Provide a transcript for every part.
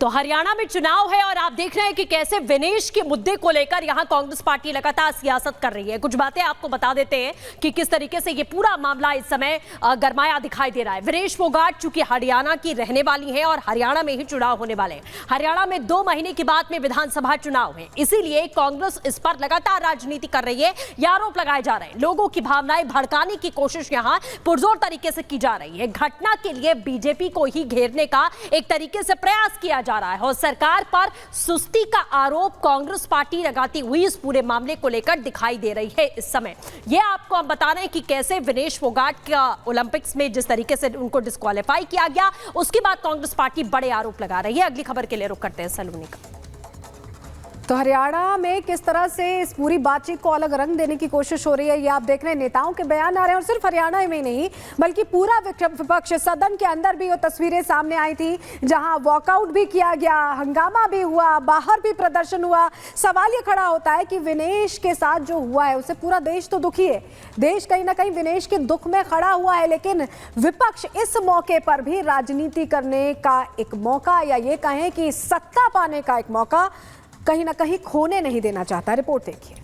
तो हरियाणा में चुनाव है और आप देख रहे हैं कि कैसे विनेश के मुद्दे को लेकर यहां कांग्रेस पार्टी लगातार सियासत कर रही है। कुछ बातें आपको बता देते हैं कि किस तरीके से ये पूरा मामला इस समय गरमाया दिखाई दे रहा है। विनेश फोगाट चूंकि हरियाणा की रहने वाली हैं और हरियाणा में ही चुनाव होने वाले हैं। हरियाणा में 2 महीने के बाद में विधानसभा चुनाव है, इसीलिए कांग्रेस इस पर लगातार राजनीति कर रही है। ये आरोप लगाए जा रहे हैं, लोगों की भावनाएं भड़काने की कोशिश यहां पुरजोर तरीके से की जा रही है। घटना के लिए बीजेपी को ही घेरने का एक तरीके से प्रयास किया जा रहा है और सरकार पर सुस्ती का आरोप कांग्रेस पार्टी लगाती हुई इस पूरे मामले को लेकर दिखाई दे रही है। इस समय ये आपको हम बता रहे हैं कि कैसे विनेश फोगाट का ओलंपिक्स में जिस तरीके से उनको डिस्क्वालीफाई किया गया, उसके बाद कांग्रेस पार्टी बड़े आरोप लगा रही है। अगली खबर के लिए रुख करते हैं सलूनी का। तो हरियाणा में किस तरह से इस पूरी बातचीत को अलग रंग देने की कोशिश हो रही है, ये आप देख रहे हैं। नेताओं के बयान आ रहे हैं और सिर्फ हरियाणा में नहीं बल्कि पूरा विपक्ष सदन के अंदर भी वो तस्वीरें सामने आई थी जहां वॉकआउट भी किया गया, हंगामा भी हुआ, बाहर भी प्रदर्शन हुआ। सवाल ये खड़ा होता है कि विनेश के साथ जो हुआ है उससे पूरा देश तो दुखी है, देश कहीं ना कहीं विनेश के दुख में खड़ा हुआ है, लेकिन विपक्ष इस मौके पर भी राजनीति करने का एक मौका या ये कहें कि सत्ता पाने का एक मौका कहीं ना कहीं खोने नहीं देना चाहता। रिपोर्ट देखिए।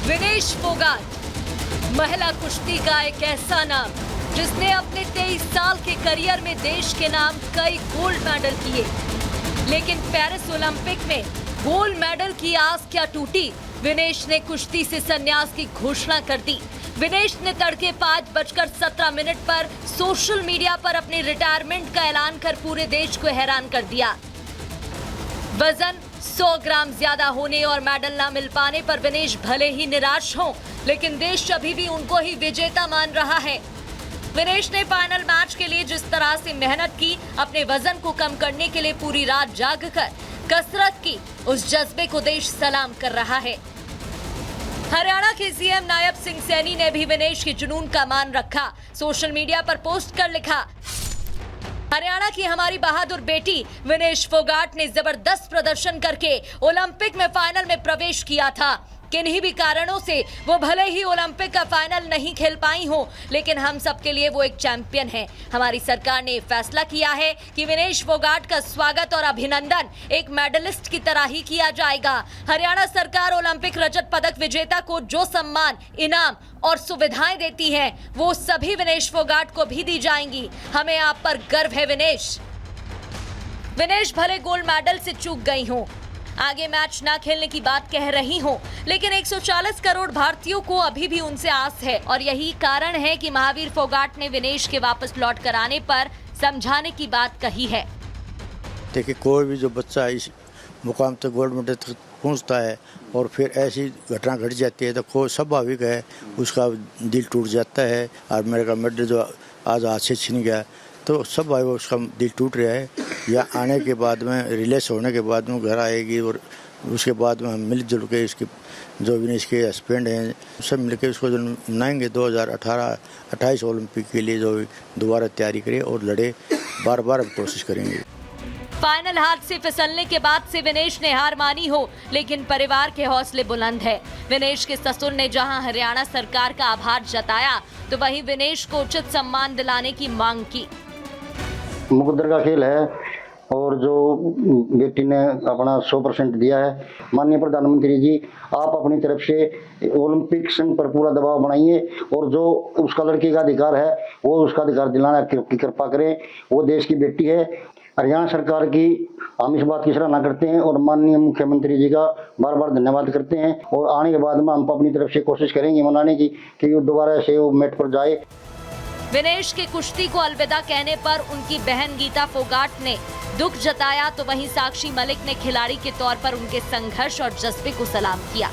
विनेश फोगाट महिला कुश्ती का एक ऐसा नाम जिसने अपने 23 साल के करियर में देश के नाम कई गोल्ड मेडल किए, लेकिन पेरिस ओलंपिक में गोल्ड मेडल की आस क्या टूटी। विनेश ने कुश्ती से संन्यास की घोषणा कर दी। विनेश ने तड़के 5:17 पर सोशल मीडिया पर अपनी रिटायरमेंट का ऐलान कर पूरे देश को हैरान कर दिया। वजन 100 ग्राम ज्यादा होने और मेडल न मिल पाने पर विनेश भले ही निराश हों, लेकिन देश अभी भी उनको ही विजेता मान रहा है। विनेश ने फाइनल मैच के लिए जिस तरह से मेहनत की, अपने वजन को कम करने के लिए पूरी रात जागकर कसरत की, उस जज्बे को देश सलाम कर रहा है। हरियाणा के सीएम नायब सिंह सैनी ने भी विनेश के जुनून का मान रखा। सोशल मीडिया पर पोस्ट कर लिखा, हरियाणा की हमारी बहादुर बेटी विनेश फोगाट ने जबरदस्त प्रदर्शन करके ओलंपिक में फाइनल में प्रवेश किया था। किन्हीं भी कारणों से वो भले ही ओलंपिक का फाइनल नहीं खेल पाई हो, लेकिन हम सबके लिए वो एक चैंपियन है। हमारी सरकार ने फैसला किया है कि विनेश फोगाट का स्वागत और अभिनंदन एक मेडलिस्ट की तरह ही किया जाएगा। हरियाणा सरकार ओलंपिक रजत पदक विजेता को जो सम्मान, इनाम और सुविधाएं देती है वो सभी विनेश फोगाट को भी दी जाएंगी। हमें आप पर गर्व है विनेश। विनेश भले गोल्ड मेडल से चूक गई हो, आगे मैच ना खेलने की बात कह रही हो, लेकिन 140 करोड़ भारतीयों को अभी भी उनसे आस है और यही कारण है कि महावीर फोगाट ने विनेश के वापस लौट कर आने पर समझाने की बात कही है। देखिए, कोई भी जो बच्चा इस मुकाम तक गोल्ड मेडल तक पहुंचता है और फिर ऐसी घटना घट जाती है तो कोई स्वाभाविक है उसका दिल टूट जाता है। और मेरे का मेडल जो आज हाथ से छिन गया तो सब भाई उसका दिल टूट रहा है। या आने के बाद में रिलीज होने के बाद में घर आएगी और उसके बाद में हम मिलजुल के इसके जो विनेश के हस्बैंड हैं सब मिलकर उसको जो मनाएंगे 2028 ओलंपिक के लिए, जो दोबारा तैयारी करें और लड़े, बार बार कोशिश करेंगे। फाइनल हाथ से फिसलने के बाद से विनेश ने हार मानी हो, लेकिन परिवार के हौसले बुलंद है। विनेश के ससुर ने जहां हरियाणा सरकार का आभार जताया तो वहीं विनेश को उचित सम्मान दिलाने की मांग की। मुकद्दर का खेल है और जो बेटी ने अपना 100% दिया है। माननीय प्रधानमंत्री जी, आप अपनी तरफ से ओलंपिक संघ पर पूरा दबाव बनाइए और जो उसका लड़की का अधिकार है वो उसका अधिकार दिलाने की कृपा करें। वो देश की बेटी है। हरियाणा सरकार की हम इस बात की सराहना करते हैं और माननीय मुख्यमंत्री जी का बार बार धन्यवाद करते हैं और आने के बाद में हम अपनी तरफ से कोशिश करेंगे मनाने की कि वो दोबारा से वो मैट पर जाए। विनेश के कुश्ती को अलविदा कहने पर उनकी बहन गीता फोगाट ने दुख जताया तो वहीं साक्षी मलिक ने खिलाड़ी के तौर पर उनके संघर्ष और जज्बे को सलाम किया।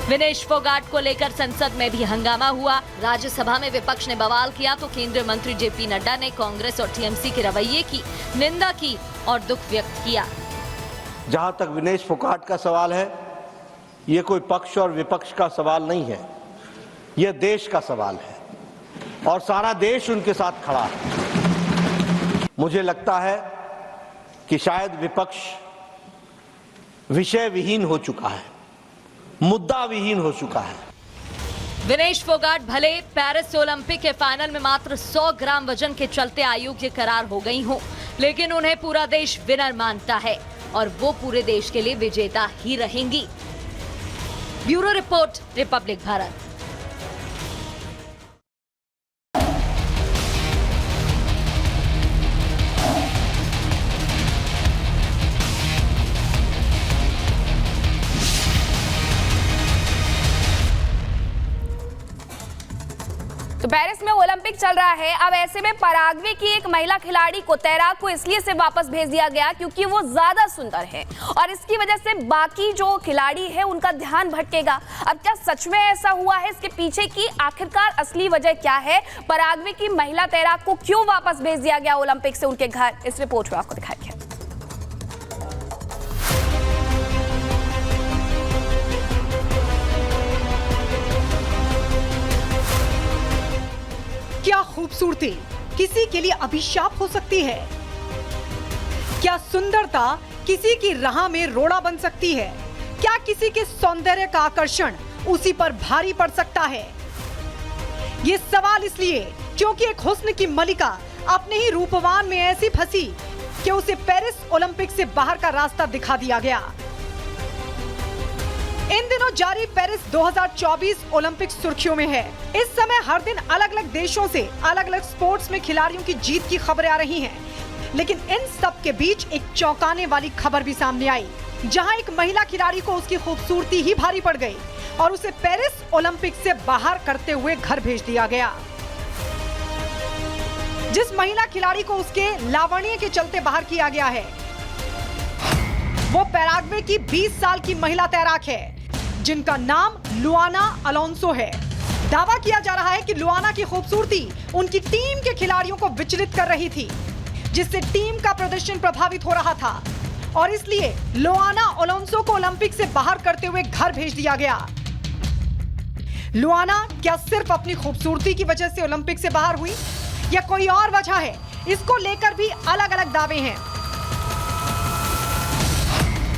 विनेश फोगाट को लेकर संसद में भी हंगामा हुआ। राज्यसभा में विपक्ष ने बवाल किया तो केंद्रीय मंत्री जेपी नड्डा ने कांग्रेस और टीएमसी के रवैये की निंदा की और दुख व्यक्त किया। जहां तक विनेश फोगाट का सवाल है, ये कोई पक्ष और विपक्ष का सवाल नहीं है, यह देश का सवाल है और सारा देश उनके साथ खड़ा है। मुझे लगता है कि शायद विपक्ष विषय विहीन हो चुका है, मुद्दा विहीन हो चुका है। विनेश फोगाट भले पेरिस ओलंपिक के फाइनल में मात्र 100 ग्राम वजन के चलते अयोग्य करार हो गई हो, लेकिन उन्हें पूरा देश विनर मानता है और वो पूरे देश के लिए विजेता ही रहेंगी। Bureau report, Republic Bharat. तो पेरिस में ओलंपिक चल रहा है। अब ऐसे में पराग्वे की एक महिला खिलाड़ी को, तैराक को इसलिए से वापस भेज दिया गया क्योंकि वो ज्यादा सुंदर है और इसकी वजह से बाकी जो खिलाड़ी है उनका ध्यान भटकेगा। अब क्या सच में ऐसा हुआ है? इसके पीछे की आखिरकार असली वजह क्या है? पराग्वे की महिला तैराक को क्यों वापस भेज दिया गया ओलंपिक से उनके घर? इस रिपोर्ट में आपको दिखाएंगे। क्या खूबसूरती किसी के लिए अभिशाप हो सकती है? क्या सुंदरता किसी की राह में रोड़ा बन सकती है? क्या किसी के सौंदर्य का आकर्षण उसी पर भारी पड़ सकता है? ये सवाल इसलिए क्योंकि एक हुस्न की मलिका अपने ही रूपवान में ऐसी फंसी कि उसे पेरिस ओलंपिक से बाहर का रास्ता दिखा दिया गया। इन दिनों जारी पेरिस 2024 ओलंपिक सुर्खियों में है। इस समय हर दिन अलग अलग देशों से अलग अलग स्पोर्ट्स में खिलाड़ियों की जीत की खबरें आ रही हैं। लेकिन इन सब के बीच एक चौंकाने वाली खबर भी सामने आई, जहां एक महिला खिलाड़ी को उसकी खूबसूरती ही भारी पड़ गई और उसे पेरिस ओलंपिक से बाहर करते हुए घर भेज दिया गया। जिस महिला खिलाड़ी को उसके लावण्य के चलते बाहर किया गया है, वो पैराग्वे की 20 साल की महिला तैराक है जिनका नाम लुआना अलोंसो है। दावा किया जा रहा है कि लुआना की खूबसूरती उनकी टीम के खिलाड़ियों को विचलित कर रही थी, जिससे टीम का प्रदर्शन प्रभावित हो रहा था और इसलिए लुआना अलोंसो को ओलंपिक से बाहर करते हुए घर भेज दिया गया। लुआना क्या सिर्फ अपनी खूबसूरती की वजह से ओलंपिक से बाहर हुई या कोई और वजह है? इसको लेकर भी अलग अलग दावे हैं।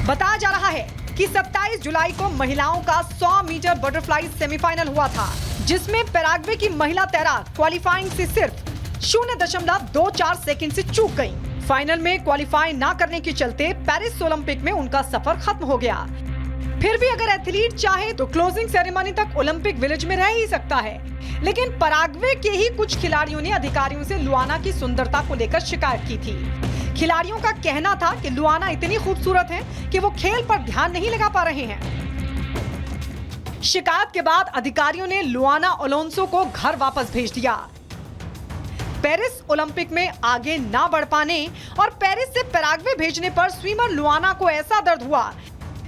बताया जा रहा है कि 27 जुलाई को महिलाओं का 100 मीटर बटरफ्लाई सेमीफाइनल हुआ था, जिसमें पैराग्वे की महिला तैराक क्वालिफाइंग से सिर्फ 0.24 सेकंड से चूक गई। फाइनल में क्वालिफाई ना करने के चलते पेरिस ओलंपिक में उनका सफर खत्म हो गया। फिर भी अगर एथलीट चाहे तो क्लोजिंग सेरेमनी तक ओलंपिक विलेज में रह ही सकता है, लेकिन पैराग्वे के ही कुछ खिलाड़ियों ने अधिकारियों से लुआना की सुंदरता को लेकर शिकायत की थी। खिलाड़ियों का कहना था कि लुआना इतनी खूबसूरत है कि वो खेल पर ध्यान नहीं लगा पा रहे हैं। शिकायत के बाद अधिकारियों ने लुआना अलोंसो को घर वापस भेज दिया। पेरिस ओलंपिक में आगे ना बढ़ पाने और पेरिस से पैराग्वे भेजने पर स्विमर लुआना को ऐसा दर्द हुआ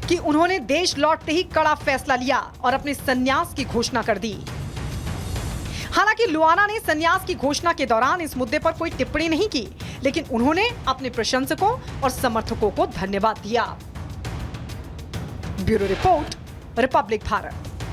कि उन्होंने देश लौटते ही कड़ा फैसला लिया और अपने संन्यास की घोषणा कर दी। हालांकि लुआना ने संन्यास की घोषणा के दौरान इस मुद्दे पर कोई टिप्पणी नहीं की, लेकिन उन्होंने अपने प्रशंसकों और समर्थकों को धन्यवाद दिया। Bureau report, Republic Bharat.